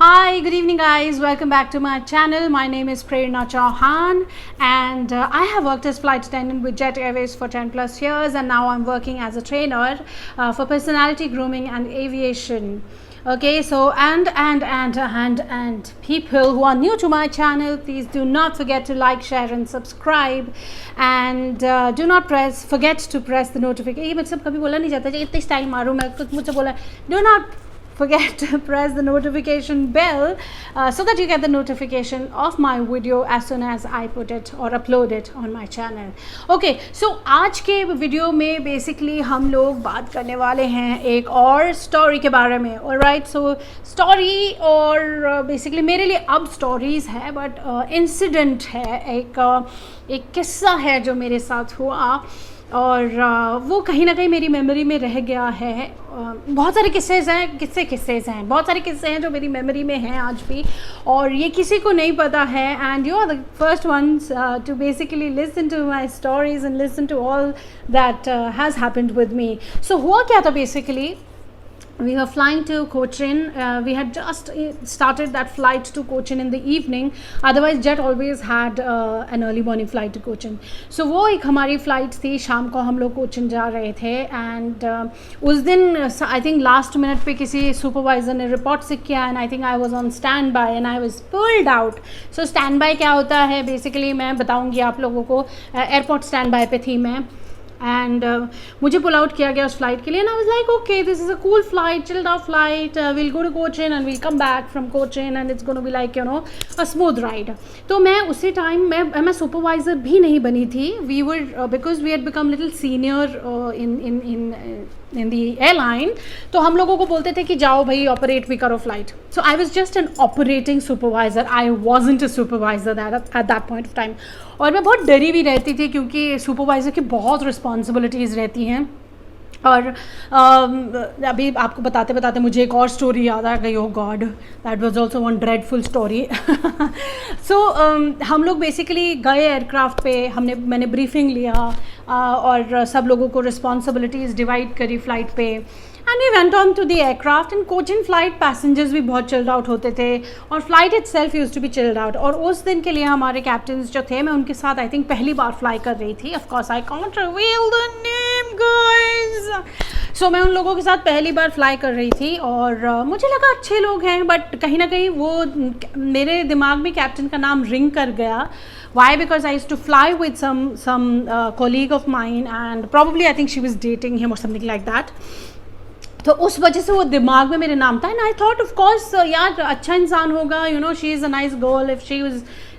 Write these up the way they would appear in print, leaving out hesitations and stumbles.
Hi, good evening, guys. Welcome back to my channel. My name is Prerna Chauhan, and I have worked as flight attendant with Jet Airways for 10 plus years, and now I'm working as a trainer for personality grooming and aviation. Okay, so and people who are new to my channel, please do not forget to like, share, and subscribe, and do not forget to press the notification. ये मतलब कभी बोला नहीं जाता कि इतने style मारूँ मैं कुछ मुझसे बोला do not forget to press the notification bell so that you get the notification of my video as soon as I put it or upload it on my channel. Okay, so आज के video में basically हम लोग बात करने वाले हैं एक और स्टोरी के बारे में. ऑलराइट, सो स्टोरी और बेसिकली मेरे लिए अब स्टोरीज़ है बट इंसिडेंट है, एक किस्सा है जो मेरे साथ हुआ और वो कहीं ना कहीं मेरी मेमोरी में रह गया है. बहुत सारे किस्से हैं बहुत सारे किस्से हैं जो मेरी मेमोरी में हैं आज भी, और ये किसी को नहीं पता है. And you are the first ones to basically listen to my stories and listen to all that has happened with me. So हुआ क्या था basically, we were flying to Cochin. We had just started that flight to Cochin in the evening. Otherwise Jet always had an early morning flight to Cochin. So वो एक हमारी flight थी, शाम को हम लोग कोचिन जा रहे थे. एंड उस दिन आई थिंक लास्ट मिनट पे किसी सुपरवाइज़र ने रिपोर्ट सिक किया and I think I was on stand by and I was pulled out. So stand by क्या होता है बेसिकली मैं बताऊँगी आप लोगों को. एयरपोर्ट स्टैंड बाय पे थी मैं एंड मुझे पुल आउट किया गया उस फ्लाइट के लिए. And I was like okay, this is a cool flight, chilled out flight, we'll go to Cochin and we'll come back from Cochin and it's gonna be like you know a smooth ride. तो मैं उसी time मैं supervisor भी नहीं बनी थी. We were because we had become little senior in the airline, तो हम लोगों को बोलते थे कि जाओ भाई ऑपरेट भी करो flight. So I was just an operating supervisor, I wasn't a supervisor at that point of time. और मैं बहुत डरी भी रहती थी क्योंकि सुपरवाइज़र की बहुत रिस्पॉन्सिबिलिटीज़ रहती हैं. और अभी आपको बताते बताते मुझे एक और स्टोरी याद आ गई. Oh God, that was also one dreadful story. So हम लोग बेसिकली गए एयरक्राफ्ट पे, मैंने ब्रीफिंग लिया और सब लोगों को रिस्पॉन्सिबिलिटीज़ डिवाइड करी फ़्लाइट पे. And we went on to the aircraft. And Cochin flight passengers भी बहुत चिल्ड आउट होते थे और flight itself used to be chilled out. और उस दिन के लिए हमारे कैप्टन्स जो थे, मैं उनके साथ आई थिंक पहली बार फ्लाई कर रही थी. Of course I can't reveal the name guys. So मैं उन लोगों के साथ पहली बार फ्लाई कर रही थी और मुझे लगा अच्छे लोग हैं, बट कहीं ना कहीं वो मेरे दिमाग में कैप्टन का नाम रिंग कर गया. Why? Because I used to fly with some colleague of mine and probably I think she was dating him or something like that. तो उस वजह से वो दिमाग में मेरे नाम था. And I thought of course यार अच्छा इंसान होगा, you know she is a nice girl, if she was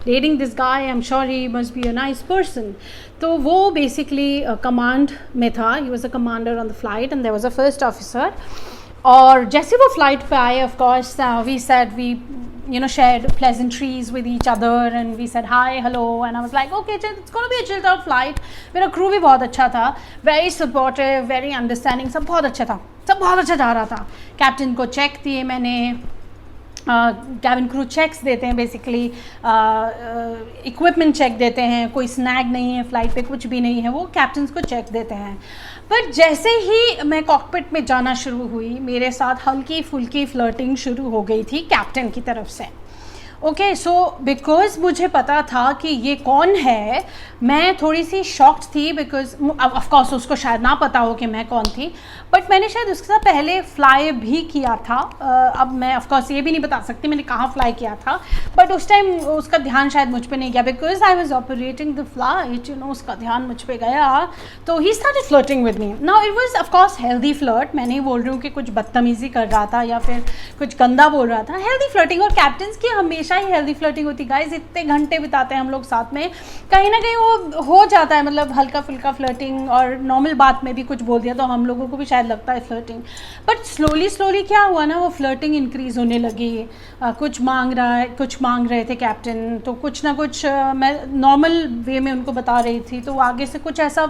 dating this guy I am sure he must be a nice person. तो वो बेसिकली कमांड में था, he was a commander on the flight and there was a first officer. और जैसे वो flight पे आए, of course we said we shared pleasantries with each other and we said hi, hello, and I was like okay, it's going to be a chilled out flight. मेरा crew भी बहुत अच्छा था, very supportive, very understanding, सब बहुत अच्छा था, सब बहुत अच्छा जा रहा था. कैप्टन को चेक दिए मैंने. कैबिन क्रू चेक्स देते हैं बेसिकली, इक्विपमेंट चेक देते हैं, कोई स्नैग नहीं है फ़्लाइट पे, कुछ भी नहीं है, वो कैप्टन्स को चेक देते हैं. पर जैसे ही मैं कॉकपिट में जाना शुरू हुई, मेरे साथ हल्की फुल्की फ्लर्टिंग शुरू हो गई थी कैप्टन की तरफ से. ओके, सो बिकॉज मुझे पता था कि ये कौन है, मैं थोड़ी सी शॉक्ड थी बिकॉज ऑफकोर्स उसको शायद ना पता हो कि मैं कौन थी, बट मैंने शायद उसके साथ पहले फ्लाई भी किया था. अब मैं ऑफकोर्स ये भी नहीं बता सकती मैंने कहाँ फ्लाई किया था, बट उस टाइम उसका ध्यान शायद मुझ पे नहीं गया because I was operating the flight, you know, उसका ध्यान मुझ पे गया. तो he started flirting with me. Now it was of course healthy flirt, मैं नहीं बोल रही हूँ कि कुछ बदतमीज़ी कर रहा था या फिर कुछ गंदा बोल रहा था. हेल्दी फ्लर्टिंग, और कैप्टन्स की हमेशा ही हेल्दी फ्लर्टिंग होती. गाइस इतने घंटे बिताते हैं हम लोग साथ में, कहीं ना कहीं वो हो जाता है, मतलब हल्का फुल्का फ्लर्टिंग, और नॉर्मल बात में भी कुछ बोल दिया तो हम लोगों को भी शायद लगता है फ्लर्टिंग. बट स्लोली क्या हुआ ना, वो फ्लर्टिंग इंक्रीज़ होने लगी. कुछ मांग रहे थे कैप्टन, तो कुछ ना कुछ मैं नॉर्मल वे में उनको बता रही थी, तो आगे से कुछ ऐसा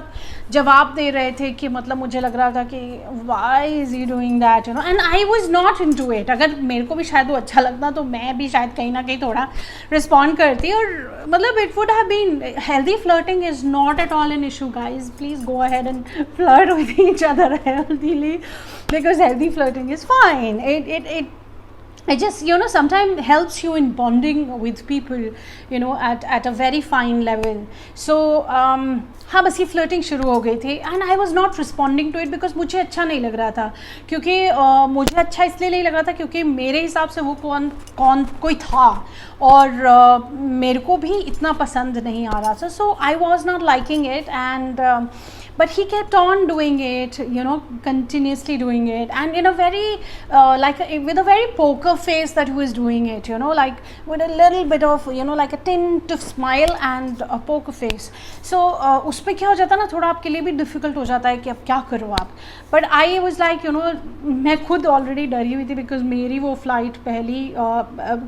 जवाब दे रहे थे कि मतलब मुझे लग रहा था कि why is you doing that, you know, and I was not into it. अगर मेरे को भी शायद वो अच्छा लगता तो मैं भी शायद कहीं ना कहीं थोड़ा रिस्पॉन्ड करती. और मतलब it would have being healthy flirting is not at all an issue guys. Please go ahead and flirt with each other healthily because healthy flirting is fine. it just, you know, sometimes helps you in bonding with people, you know, at a very fine level. So हाँ, बस ये flirting शुरू हो गई थी and I was not responding to it because मुझे अच्छा नहीं लग रहा था, क्योंकि मुझे अच्छा इसलिए नहीं लग रहा था क्योंकि मेरे हिसाब से वो कोई था और मेरे को भी इतना पसंद नहीं आ रहा था. So I was not liking it and but he kept on doing it, you know, continuously doing it, and in a very with a very poker face that he was doing it, you know, like with a little bit of, you know, like a tint of smile and a poker face. So उसमें क्या हो जाता है ना, थोड़ा आपके लिए भी डिफ़िकल्ट हो जाता है कि अब क्या करो आप. But I was like, you no, मैं खुद ऑलरेडी डरी हुई थी बिकॉज मेरी वो फ़्लाइट पहली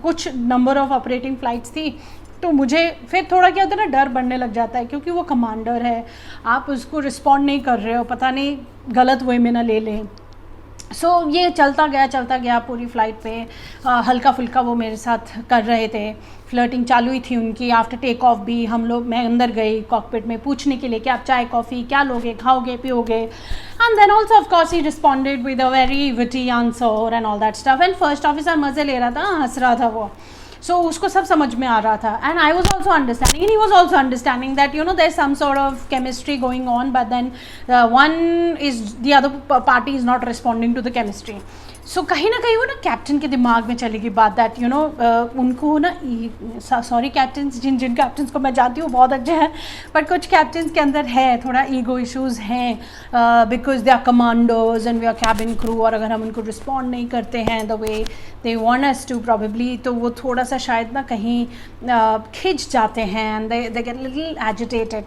कुछ नंबर ऑफ ऑपरेटिंग फ़्लाइट्स थी, तो मुझे फिर थोड़ा क्या होता है ना, डर बढ़ने लग जाता है क्योंकि वो कमांडर है, आप उसको रिस्पॉन्ड नहीं कर रहे हो, पता नहीं गलत वे में ना ले लें. सो ये चलता गया पूरी फ़्लाइट पे. हल्का फुल्का वो मेरे साथ कर रहे थे, फ्लर्टिंग चालू ही थी उनकी. आफ्टर टेक ऑफ भी मैं अंदर गई कॉकपिट में पूछने के लिए कि आप चाय कॉफ़ी क्या लोगे, खाओगे पियोगे. And then also of course he responded with a very witty answer and all that stuff. And first officer मज़े ले रहा था, हंस रहा था वो. So उसको सब समझ में आ रहा था and I was also understanding and he was also understanding that, you know, there's some sort of chemistry going on, but then the other party is not responding to the chemistry. सो कहीं ना कहीं वो ना captain के दिमाग में चलेगी बात दैट, यू नो, उनको ना, सॉरी कैप्टन्स, जिन कैप्टन्स को मैं जानती हूँ बहुत अच्छे हैं, बट कुछ कैप्टन्स के अंदर है थोड़ा ईगो इश्यूज़ हैं because they are commanders and we are cabin crew, और अगर हम उनको रिस्पॉन्ड नहीं करते हैं the way they want us to probably, तो वो थोड़ा सा शायद ना कहीं खिंच जाते हैं and they get little agitated.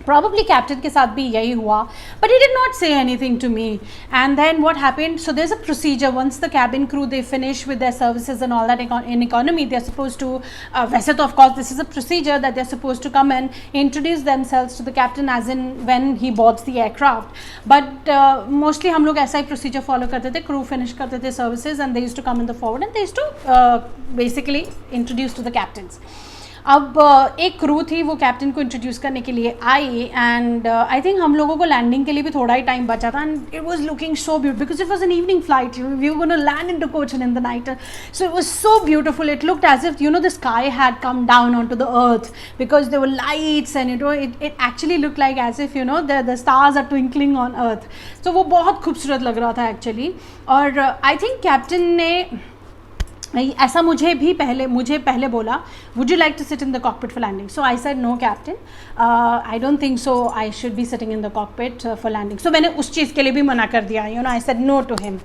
Probably captain के साथ भी यही हुआ, but he did not say anything to me. And then what happened, so there's a procedure once the cabin crew they finish with their services and all that in economy, they're supposed to वैसे तो of course this is a procedure that they're supposed to come and introduce themselves to the captain as in when he boards the aircraft, but mostly हम लोग ऐसा ही procedure follow करते थे. crew finish करते थे services and they used to come in the forward and they used to basically introduce to the captains. अब एक crew थी वो कैप्टन को इंट्रोड्यूस करने के लिए आई एंड आई थिंक हम लोगों को लैंडिंग के लिए भी थोड़ा ही टाइम बचा था and it was looking so beautiful because it was an evening flight, we were gonna land into Cochin in the night. So it was so beautiful, it looked as if, you know, the sky had come down on to the earth because there were lights and it actually look like as if, you know, the stars are twinkling on earth. तो वो बहुत खूबसूरत लग रहा था actually. और I think captain ने ऐसा मुझे पहले बोला, would you like to sit in the cockpit for landing. So I said no captain, I don't think so I should be sitting in the cockpit for landing. So मैंने उस चीज़ के लिए भी मना कर दिया, you know, I said no to him.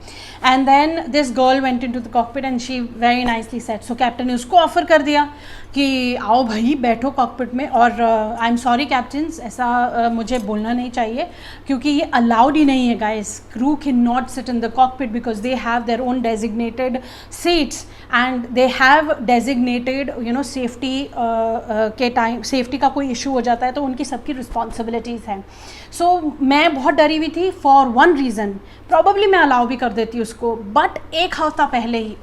And then this girl went in to the cockpit and she very nicely said, so captain ने उसको ऑफर कर दिया कि आओ भाई बैठो कॉकपिट में. और आई एम सॉरी कैप्टन्स, ऐसा मुझे बोलना नहीं चाहिए क्योंकि ये अलाउड ही नहीं है guys. Crew can not sit in the cockpit because they have their own designated seats and they have designated, you know, safety के टाइम सेफ्टी का कोई इशू हो जाता है तो उनकी सबकी रिस्पॉन्सिबिलिटीज़ हैं. सो मैं बहुत डरी हुई थी फॉर वन रीज़न, प्रॉबली मैं अलाउ भी कर देती उसको, बट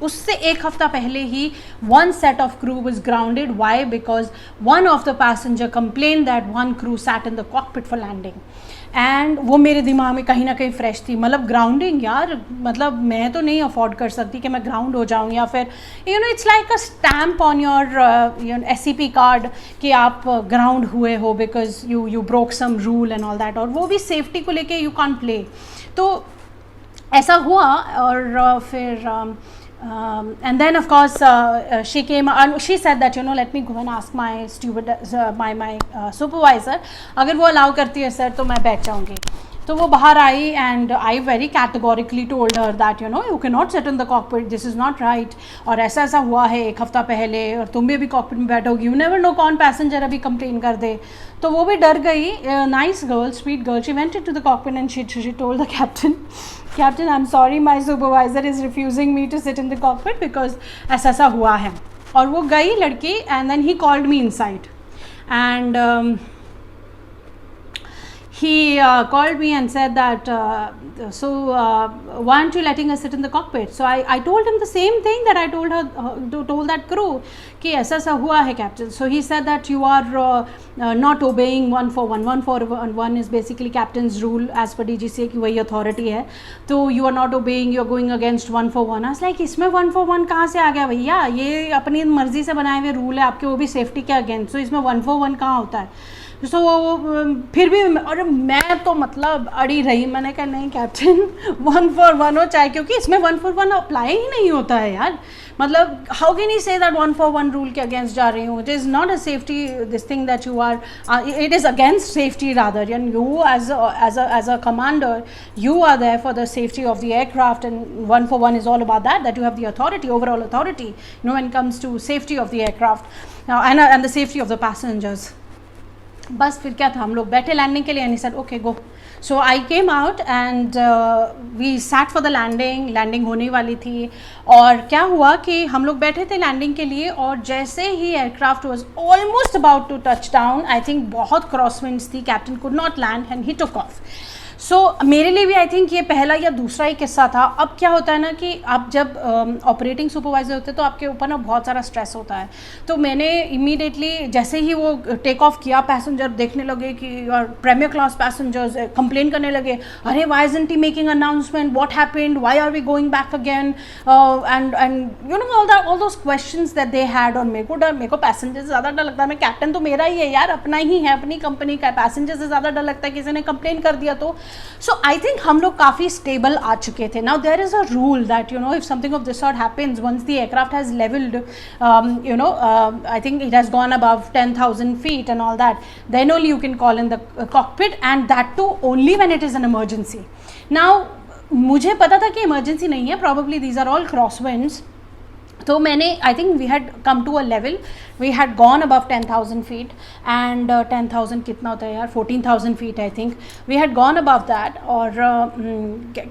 उससे एक हफ्ता पहले ही one set of crew was grounded. Why? Because one of the passenger complain that one crew sat in the cockpit for landing. And वो मेरे दिमाग में कहीं ना कहीं फ्रेश थी. मतलब ग्राउंडिंग यार, मतलब मैं तो नहीं अफोर्ड कर सकती कि मैं ग्राउंड हो जाऊँ, या फिर you know it's like a stamp on your SCP card कि आप ग्राउंड हुए हो because you broke sum rule and all that, और वो भी सेफ्टी को लेके यू कांट प्ले. तो ऐसा हुआ और फिर and then of course she came and she said that, you know, let me go and ask my steward my supervisor, अगर वो allow करती है सर तो मैं बैठ जाऊँगी. तो वो बाहर आई and I very categorically told her that, you know, you can not sit in the cockpit, this is not right, और ऐसा हुआ है एक हफ्ता पहले और तुम भी अभी कॉकपिट में बैठोगी, यू नेवर नो कौन पैसेंजर अभी कंप्लेन कर दे. तो वो भी डर गई. Nice girl, sweet girl, she went to the cockpit and she told the captain, I am sorry, my supervisor is refusing me to sit in the cockpit because ऐसा हुआ है. और वो गई लड़की and then he called me inside and he called me and said that, why aren't you letting us sit in the cockpit? So I told him the same thing that I told that crew, कि ऐसा ऐसा हुआ है captain. So he said that you are not obeying 141. 141 is basically captain's rule as per DGCA कि वही authority है. तो you are not obeying, you are going against 141. I was like, इसमें 141 कहाँ से आ गया भैया? ये अपनी मर्जी से बनाए हुए रूल है आपके, वो भी सेफ्टी के अगेंस्ट. तो इसमें 141 कहाँ होता है? सो फिर भी, और मैं तो मतलब अड़ी रही. मैंने कहा नहीं कैप्टन, 141 हो चाहे, क्योंकि इसमें 141 अप्लाई ही नहीं होता है यार. मतलब how can you say that 141 rule के अगेंस्ट जा रही हूँ? It is not a safety this thing that you are, it is against safety rather. And you as a commander, you are there for the safety of the aircraft, and 141 is all about that you have the authority, overall authority, when it comes to safety of the aircraft and the safety of the passengers. बस फिर क्या था, हम लोग बैठे landing के लिए, and he said okay go. So I came out and we sat for the landing होने वाली थी. और क्या हुआ कि हम लोग बैठे थे लैंडिंग के लिए, और जैसे ही aircraft was almost about to touch down, I think बहुत क्रॉस विंड्स थी, captain could not land and he took off. So मेरे लिए भी आई थिंक ये पहला या दूसरा ही किस्सा था. अब क्या होता है ना कि आप जब ऑपरेटिंग सुपरवाइजर होते हैं तो आपके ऊपर ना बहुत सारा स्ट्रेस होता है. तो मैंने इमीडिएटली जैसे ही वो टेक ऑफ किया, पैसेंजर देखने लगे कि, और प्रीमियर क्लास पैसेंजर्स कंप्लेन करने लगे, अरे why isn't he making announcement, what happened, why are we going back again, and you know all those questions that they had. और मेरे को पैसेंजर से ज़्यादा डर लगता है. मैं कैप्टन तो मेरा ही है यार, अपना ही है, अपनी कंपनी का. पैसेंजर से ज़्यादा डर लगता है किसी ने कंप्लेन कर दिया तो. So I think हम लोग काफ़ी स्टेबल आ चुके थे. Now there is a rule that if something of this sort happens, once the aircraft has leveled, I think it has gone above 10,000 feet and all that, then only you can call in the cockpit, and that too only when it is an emergency. Now मुझे पता था कि emergency नहीं है, probably these are all crosswinds. तो मैंने, I think we had come to a level, we had gone above 10,000 feet, and 10,000 कितना होता है यार, 14,000 feet I think. We had gone above that, और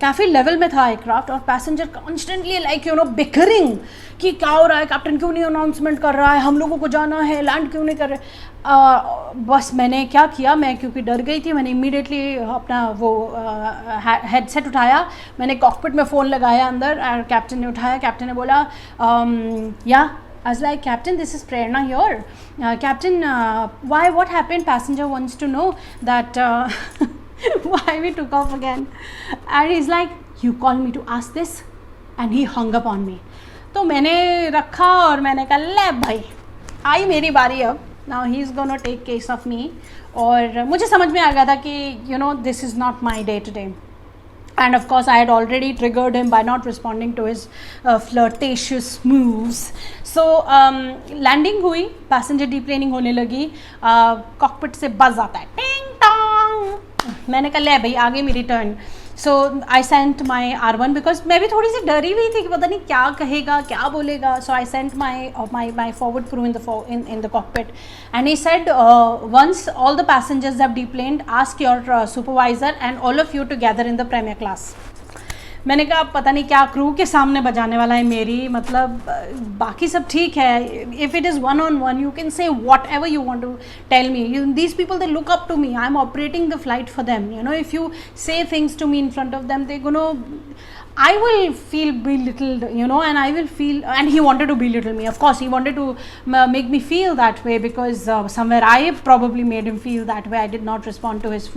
काफ़ी लेवल में था एयरक्राफ्ट, और पैसेंजर कॉन्स्टेंटली लाइक बिकरिंग कि क्या हो रहा है, कैप्टन क्यों नहीं अनाउंसमेंट कर रहा है, हम लोगों को जाना है, लैंड क्यों नहीं कर रहे. बस मैंने क्या किया, मैं क्योंकि डर गई थी, मैंने इमीडिएटली अपना वो हेडसेट उठाया, मैंने कॉकपिट में फ़ोन लगाया अंदर, और कैप्टन ने उठाया. कैप्टन ने बोला, या I was like, Captain, this is Prerna here. Captain, why? What happened? Passenger wants to know that why we took off again. And he's like, you called me to ask this, and he hung up on me. तो मैंने रखा और मैंने कहा, ले भाई, आई मेरी बारी अब. Now he's gonna take case of me. और मुझे समझ में आ गया था कि this is not my day today. And of course I had already triggered him by not responding to his flirtatious moves. So landing हुई, passenger deplaning होने लगी, cockpit से buzz आता है, टिंग टोंग. मैंने कहा ले भाई आ गई मेरी turn. So I sent my R1 because मैं भी थोड़ी सी डरी हुई थी कि पता नहीं क्या कहेगा, क्या बोलेगा. So I sent my forward crew in the cockpit, and he said, once all the passengers have deplaned, ask your supervisor and all of you to gather in the premier class. मैंने कहा पता नहीं क्या crew के सामने बजाने वाला है मेरी, मतलब बाकी सब ठीक है. If it is one on one you can say whatever you want to tell me. These people they look up to me, I am operating the flight for them. If you say things to me in front of them, I will feel belittled, and I will feel, and he wanted to belittle me. Of course, he wanted to make me feel that way because somewhere I probably made him feel that way. I did not respond to his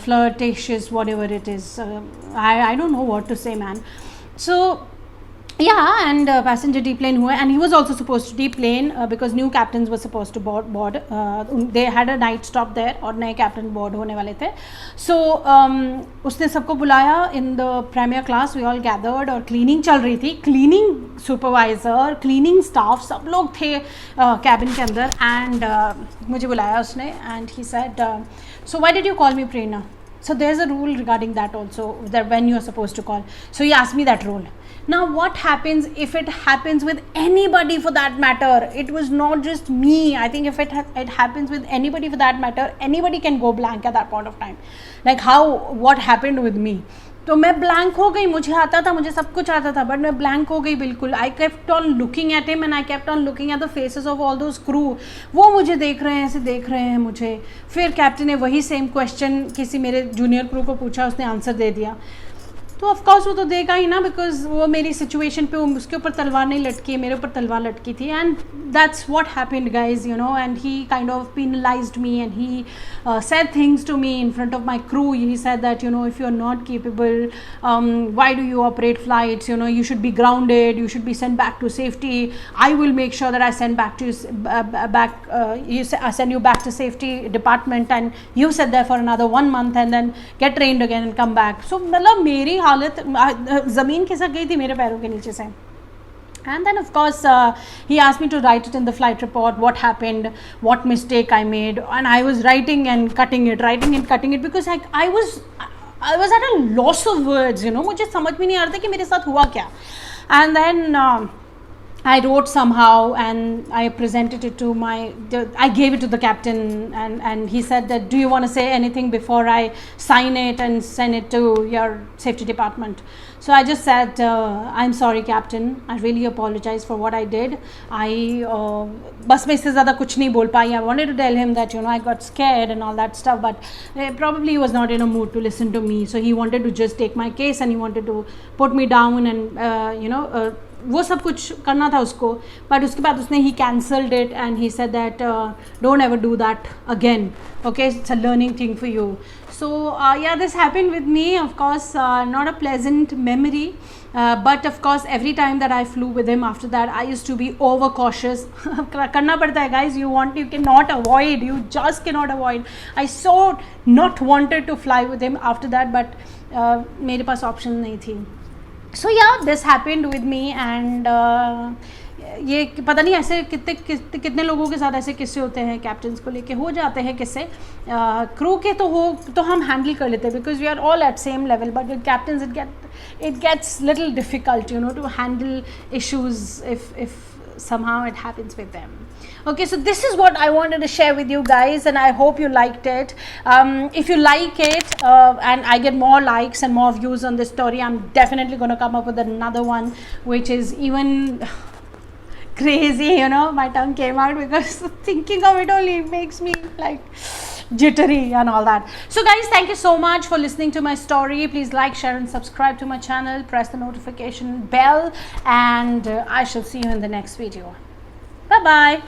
flirtatious, whatever it is. I don't know what to say, man. So, yeah, and passenger deplane हुआ, and he was also supposed to deplane because new captains were supposed to board. They had a night stop there और नए captain board होने वाले थे. So उसने सबको बुलाया in the premier class. We all gathered और cleaning चल रही थी. Cleaning supervisor, cleaning staff सब लोग थे cabin के अंदर, and मुझे बुलाया उसने, and he said, so why did you call me Prerna? So there's a rule regarding that also, that when you are supposed to call. So he asked me that rule. Now what happens if it happens with anybody for that matter? It was not just me. I think if it happens with anybody for that matter, anybody can go blank at that point of time. Like what happened with me. तो मैं blank हो गई, मुझे आता था, मुझे सब कुछ आता था, बट मैं ब्लैंक हो गई बिल्कुल. I kept on looking at him and I kept on looking at the faces of all those crew. वो मुझे देख रहे हैं, ऐसे देख रहे हैं मुझे. फिर कैप्टन ने वही सेम क्वेश्चन किसी मेरे जूनियर क्रू को पूछा, उसने आंसर दे दिया. तो ऑफकोर्स वो तो देगा ही ना, बिकॉज वो मेरी सिचुएशन पे उसके ऊपर तलवार नहीं लटकी है, मेरे ऊपर तलवार लटकी थी. And that's what happened guys, you know. And he kind of penalized me and he said things to me in front of my crew. He said that, you know, if you are not capable, why do you operate flights, you know, you should be grounded, you should be sent back to safety. I will make sure that I send back to I send you back to safety department and you sit there for another 1 month and then get trained again and come back. So मतलब मेरी हालत ज़मीन खिसक गई थी मेरे पैरों के नीचे से. And then of course he asked me to write it in the flight report, what happened, what mistake I made, and I was writing and cutting it because I was at a loss of words, you know. मुझे समझ में नहीं आ रहा था कि मेरे साथ हुआ क्या. And then I wrote somehow and I presented it to I gave it to the captain, and he said that, do you want to say anything before I sign it and send it to your safety department? So I just said, I'm sorry captain, I really apologize for what I did. बस मैं इससे ज़्यादा कुछ नहीं बोल पाई. I wanted to tell him that, you know, I got scared and all that stuff, but probably he was not in a mood to listen to me. So he wanted to just take my case and he wanted to put me down and you know, वो सब कुछ करना था उसको. But उसके बाद उसने ही cancelled it and he said that don't ever do that again, okay, it's a learning thing for you. So yeah, this happened with me. Of course, not a pleasant memory, but of course every time that I flew with him after that, I used to be overcautious. करना पड़ता है guys, you cannot avoid, you just cannot avoid. I so not wanted to fly with him after that, but मेरे पास option नहीं थी. So yeah, this happened with me and ये पता नहीं ऐसे कितने लोगों के साथ ऐसे किस्से होते हैं, कैप्टन्स को लेके हो जाते हैं किस्से. क्रू के तो हम हैंडल कर लेते हैं because we are all at same level, but with captains it gets little difficult, you know, to handle issues if somehow it happens with them. Okay, so this is what I wanted to share with you guys, and I hope you liked it. If you like it and I get more likes and more views on this story, I'm definitely going to come up with another one which is even crazy, you know. My tongue came out because thinking of it only makes me like jittery and all that. So guys, thank you so much for listening to my story. Please like, share and subscribe to my channel. Press the notification bell and I shall see you in the next video. Bye bye.